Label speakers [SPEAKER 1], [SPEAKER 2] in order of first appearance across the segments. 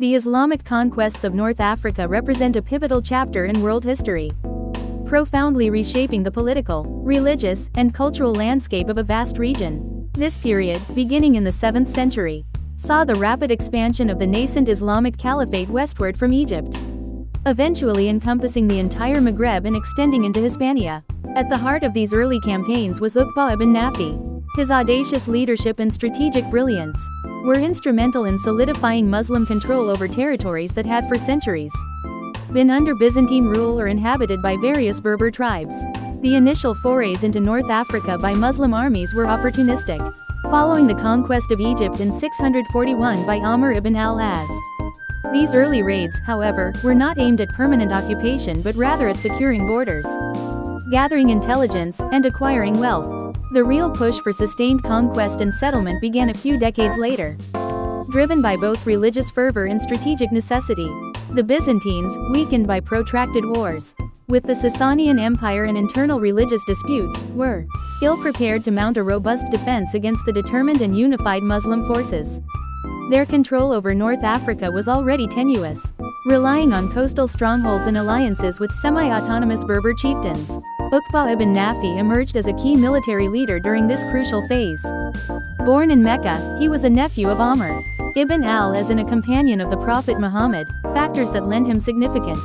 [SPEAKER 1] The Islamic conquests of North Africa represent a pivotal chapter in world history, profoundly reshaping the political, religious, and cultural landscape of a vast region. This period, beginning in the 7th century, saw the rapid expansion of the nascent Islamic Caliphate westward from Egypt, eventually encompassing the entire Maghreb and extending into Hispania. At the heart of these early campaigns was Uqba ibn Nafi. His audacious leadership and strategic brilliance were instrumental in solidifying Muslim control over territories that had for centuries been under Byzantine rule or inhabited by various Berber tribes. The initial forays into North Africa by Muslim armies were opportunistic, following the conquest of Egypt in 641 by Amr ibn al-As. These early raids, however, were not aimed at permanent occupation but rather at securing borders, gathering intelligence, and acquiring wealth. The real push for sustained conquest and settlement began a few decades later, driven by both religious fervor and strategic necessity. The Byzantines, weakened by protracted wars with the Sasanian Empire and internal religious disputes, were ill-prepared to mount a robust defense against the determined and unified Muslim forces. Their control over North Africa was already tenuous, relying on coastal strongholds and alliances with semi-autonomous Berber chieftains. Uqba ibn Nafi emerged as a key military leader during this crucial phase. Born in Mecca, he was a nephew of Amr ibn al-As and a companion of the Prophet Muhammad, factors that lent him significant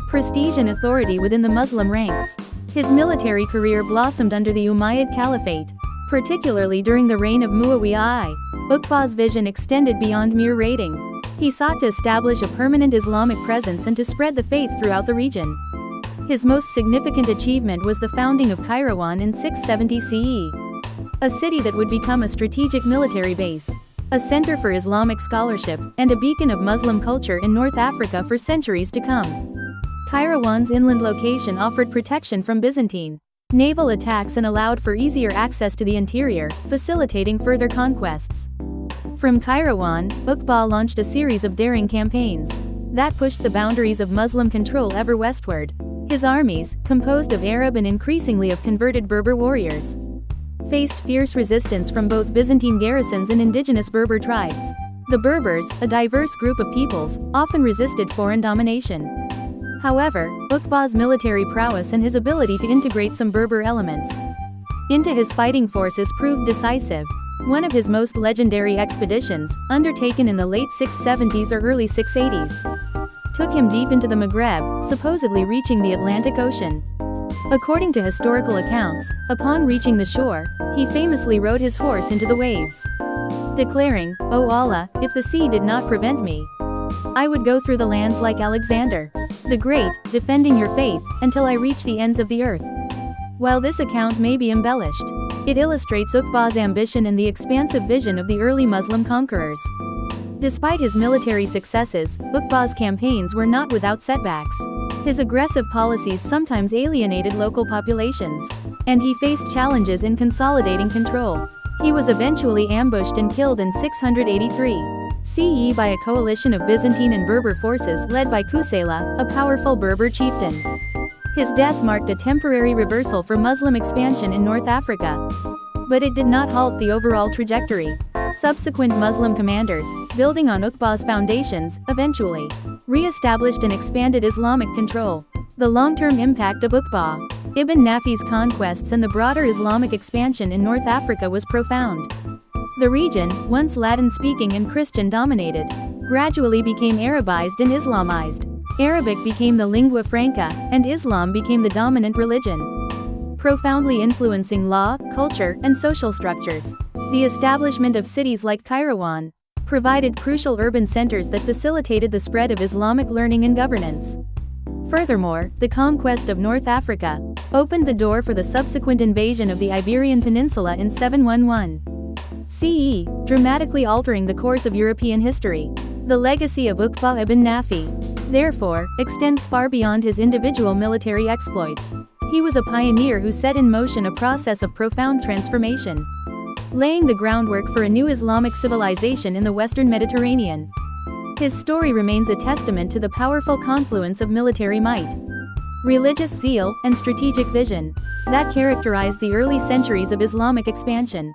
[SPEAKER 1] prestige and authority within the Muslim ranks. His military career blossomed under the Umayyad Caliphate, particularly during the reign of Muawiyah I. Uqba's vision extended beyond mere raiding. He sought to establish a permanent Islamic presence and to spread the faith throughout the region. His most significant achievement was the founding of Kairouan in 670 CE, a city that would become a strategic military base, a center for Islamic scholarship, and a beacon of Muslim culture in North Africa for centuries to come. Kairouan's inland location offered protection from Byzantine naval attacks and allowed for easier access to the interior, facilitating further conquests. From Kairouan, Uqba launched a series of daring campaigns that pushed the boundaries of Muslim control ever westward. His armies, composed of Arab and increasingly of converted Berber warriors, faced fierce resistance from both Byzantine garrisons and indigenous Berber tribes. The Berbers, a diverse group of peoples, often resisted foreign domination. However, Uqba's military prowess and his ability to integrate some Berber elements into his fighting forces proved decisive. One of his most legendary expeditions, undertaken in the late 670s or early 680s, took him deep into the Maghreb, supposedly reaching the Atlantic Ocean. According to historical accounts, upon reaching the shore, he famously rode his horse into the waves, declaring, "O Allah, if the sea did not prevent me, I would go through the lands like Alexander the Great, defending your faith, until I reach the ends of the earth." While this account may be embellished, it illustrates Uqba's ambition and the expansive vision of the early Muslim conquerors. Despite his military successes, Uqba's campaigns were not without setbacks. His aggressive policies sometimes alienated local populations, and he faced challenges in consolidating control. He was eventually ambushed and killed in 683 CE by a coalition of Byzantine and Berber forces led by Kusayla, a powerful Berber chieftain. His death marked a temporary reversal for Muslim expansion in North Africa, but it did not halt the overall trajectory. Subsequent Muslim commanders, building on Uqba's foundations, eventually re-established and expanded Islamic control. The long-term impact of Uqba ibn Nafi's conquests and the broader Islamic expansion in North Africa was profound. The region, once Latin-speaking and Christian-dominated, gradually became Arabized and Islamized. Arabic became the lingua franca, and Islam became the dominant religion, profoundly influencing law, culture, and social structures. The establishment of cities like Kairouan provided crucial urban centers that facilitated the spread of Islamic learning and governance. Furthermore, the conquest of North Africa opened the door for the subsequent invasion of the Iberian Peninsula in 711 CE, dramatically altering the course of European history. The legacy of Uqba ibn Nafi, therefore, extends far beyond his individual military exploits. He was a pioneer who set in motion a process of profound transformation, laying the groundwork for a new Islamic civilization in the Western Mediterranean. His story remains a testament to the powerful confluence of military might, religious zeal, and strategic vision that characterized the early centuries of Islamic expansion.